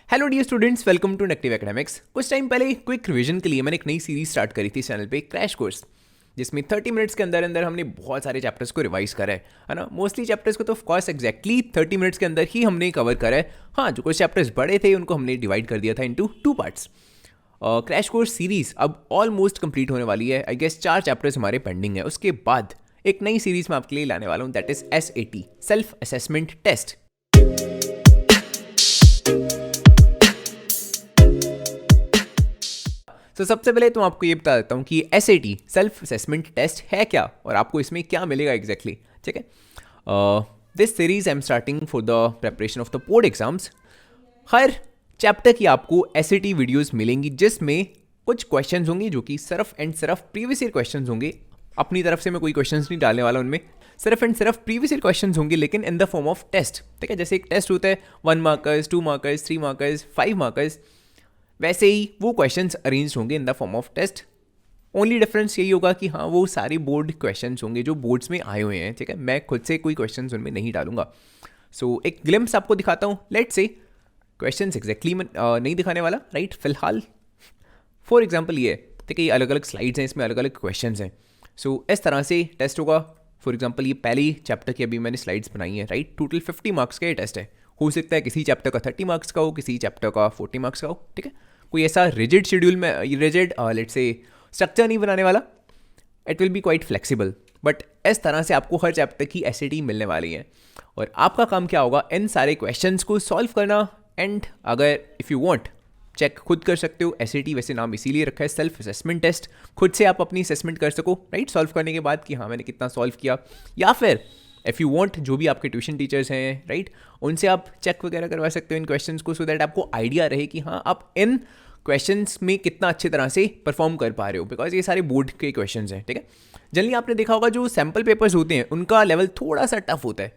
Hello dear students, welcome to Nektiv Academics. कुछ time पहले quick revision के लिए मैंने एक नई सीरीज स्टार्ट करी थी चैनल पे, क्रैश कोर्स, जिसमें 30 मिनट्स के अंदर अंदर हमने बहुत सारे चैप्टर्स को रिवाइज करा है ना। मोस्टली चैप्टर्स को तो ऑफ कोर्स एग्जैक्टली 30 मिनट्स के अंदर ही हमने कवर करा है। हाँ, जो कुछ चैप्टर्स बड़े थे उनको हमने डिवाइड कर दिया था into 2 parts. Crash course series अब ऑलमोस्ट कंप्लीट होने वाली है। आई गेस 4 चैप्टर्स हमारे पेंडिंग है। उसके बाद एक नई सीरीज मैं आपके लिए लाने वाला हूँ, that is SAT, self assessment test. तो सबसे पहले तो आपको ये बता देता हूँ कि SAT सेल्फ असेसमेंट टेस्ट है क्या और आपको इसमें क्या मिलेगा एग्जैक्टली। ठीक है, this series I am starting for the preparation of the board exams. Her chapter की आपको SAT वीडियोस मिलेंगी जिसमें कुछ क्वेश्चंस होंगे जो कि सिर्फ एंड सिर्फ प्रीवियस ईयर क्वेश्चंस होंगे। अपनी तरफ से मैं कोई क्वेश्चंस नहीं डालने वाला उनमें, सिर्फ एंड सिर्फ प्रीवियस ईयर क्वेश्चंस होंगे, लेकिन in the form of test. ठीक है, जैसे एक टेस्ट होता है 1 मार्कर्स, 2 मार्कर्स, 3 मार्कर्स, 5 मार्कर्स, वैसे ही वो क्वेश्चंस अरेंज होंगे in the form of test. Only difference यही होगा कि हाँ, वो सारे बोर्ड क्वेश्चंस होंगे जो बोर्ड्स में आए हुए हैं। ठीक है, मैं खुद से कोई क्वेश्चंस उनमें नहीं डालूंगा। सो एक ग्लिम्स आपको दिखाता हूँ। लेट्स से क्वेश्चंस एग्जैक्टली मैं नहीं दिखाने वाला, राइट, फिलहाल। फॉर एग्जाम्पल ये, ठीक है, ये अलग अलग स्लाइड्स हैं, इसमें अलग अलग क्वेश्चंस हैं। सो इस तरह से टेस्ट होगा। फॉर एग्जाम्पल ये पहली चैप्टर की अभी मैंने स्लाइड्स बनाई है, राइट। टोटल 50 मार्क्स का ये टेस्ट है। हो सकता है किसी चैप्टर का 30 मार्क्स का हो, किसी चैप्टर का 40 मार्क्स का हो। ठीक है, कोई ऐसा रिजिड शेड्यूल में, रिजिड लेट्स से स्ट्रक्चर नहीं बनाने वाला। It will be quite flexible, but इस तरह से आपको हर चैप्टर की SAT मिलने वाली है और आपका काम क्या होगा, इन सारे क्वेश्चंस को सॉल्व करना। एंड अगर इफ़ यू वांट, चेक खुद कर सकते हो। SAT वैसे नाम इसीलिए रखा है, सेल्फ असेसमेंट टेस्ट। खुद से आप अपनी असेसमेंट कर सको, राइट, सॉल्व करने के बाद कि हाँ मैंने कितना सॉल्व किया। या फिर इफ़ यू वांट, जो भी आपके ट्यूशन टीचर्स हैं, राइट, उनसे आप चेक वगैरह करवा सकते हो इन क्वेश्चंस को, सो दैट आपको आइडिया रहे कि हाँ आप इन क्वेश्चंस में कितना अच्छी तरह से परफॉर्म कर पा रहे हो, बिकॉज ये सारे बोर्ड के क्वेश्चंस हैं। ठीक है, जनरली आपने देखा होगा जो सैम्पल पेपर्स होते हैं उनका लेवल थोड़ा सा टफ होता है,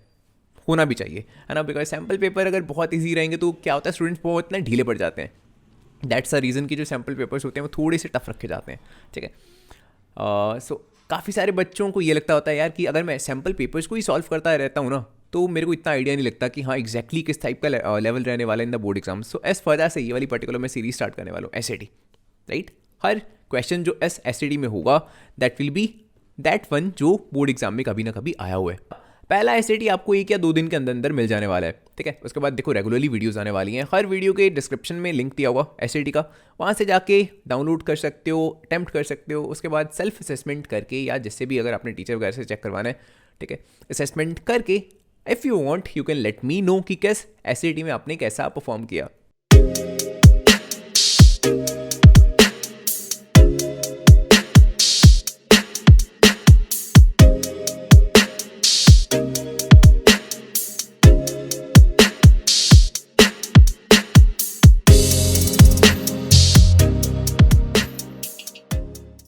होना भी चाहिए, है ना। बिकॉज सैम्पल पेपर अगर बहुत ईजी रहेंगे तो क्या होता है, स्टूडेंट्स बहुत ना ढीले पड़ जाते हैं। दैट्स द रीज़न कि जो सैम्पल पेपर्स होते हैं वो थोड़े से टफ रखे जाते हैं। ठीक है, सो काफ़ी सारे बच्चों को ये लगता होता है यार कि अगर मैं सैम्पल पेपर्स को ही सॉल्व करता रहता हूँ ना, तो मेरे को इतना आइडिया नहीं लगता कि हाँ एग्जैक्टली किस टाइप का लेवल रहने वाला है इन द बोर्ड एग्जाम। सो इस वजह से ये वाली पर्टिकुलर मैं सीरीज स्टार्ट करने वाला हूँ, SAT, राइट। हर क्वेश्चन जो SAT में होगा that will be that one जो बोर्ड एग्जाम में कभी ना कभी आया हुआ है। पहला SAT आपको 1 या 2 दिन के अंदर अंदर मिल जाने वाला है। ठीक है, उसके बाद देखो रेगुलरली वीडियोस आने वाली हैं। हर वीडियो के डिस्क्रिप्शन में लिंक दिया होगा SAT का, वहाँ से जाके डाउनलोड कर सकते हो, अटैम्प्ट कर सकते हो। उसके बाद सेल्फ असेसमेंट करके, या जिससे भी अगर आपने टीचर वगैरह से चेक करवाना है, ठीक है, असेसमेंट करके if you want you can let me know कि किस SAT में आपने कैसा परफॉर्म किया।